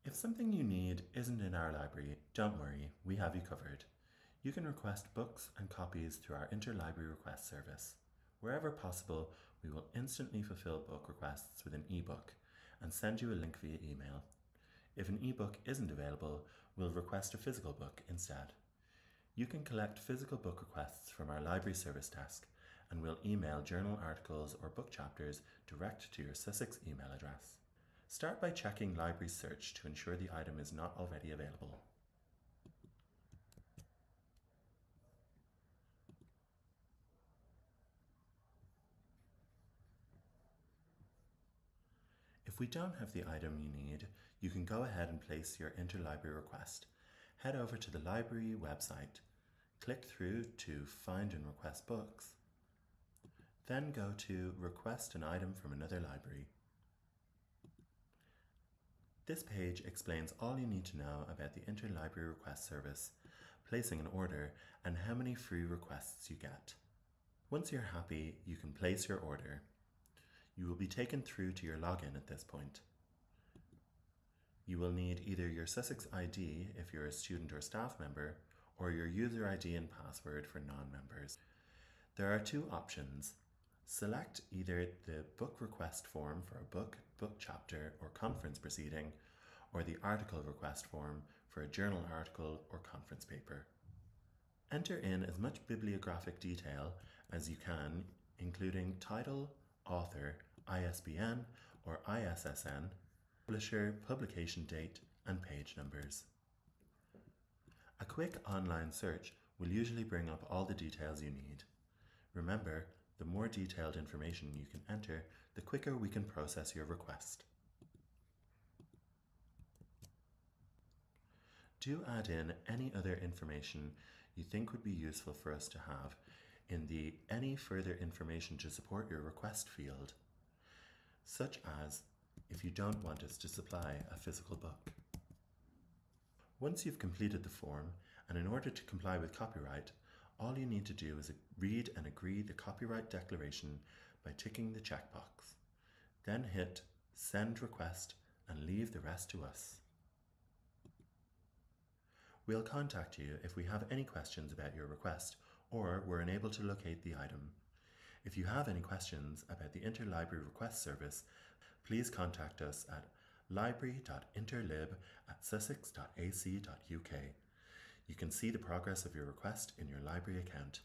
If something you need isn't in our library, don't worry, we have you covered. You can request books and copies through our Interlibrary Request service. Wherever possible, we will instantly fulfill book requests with an ebook and send you a link via email. If an ebook isn't available, we'll request a physical book instead. You can collect physical book requests from our library service desk, and we'll email journal articles or book chapters direct to your Sussex email address. Start by checking Library Search to ensure the item is not already available. If we don't have the item you need, you can go ahead and place your interlibrary request. Head over to the library website, click through to Find and Request Books, then go to Request an item from another library. This page explains all you need to know about the Interlibrary Request service, placing an order, and how many free requests you get. Once you're happy, you can place your order. You will be taken through to your login at this point. You will need either your Sussex ID if you're a student or staff member, or your user ID and password for non-members. There are two options. Select either the book request form for a book, book chapter, or conference proceeding, or the article request form for a journal article or conference paper. Enter in as much bibliographic detail as you can, including title, author, ISBN or ISSN, publisher, publication date, and page numbers. A quick online search will usually bring up all the details you need. Remember, the more detailed information you can enter, the quicker we can process your request. Do add in any other information you think would be useful for us to have in the Any Further Information to Support Your Request field, such as if you don't want us to supply a physical book. Once you've completed the form, and in order to comply with copyright, all you need to do is read and agree the copyright declaration by ticking the checkbox. Then hit Send Request and leave the rest to us. We'll contact you if we have any questions about your request or we're unable to locate the item. If you have any questions about the Interlibrary Request service, please contact us at library.interlib@sussex.ac.uk. You can see the progress of your request in your library account.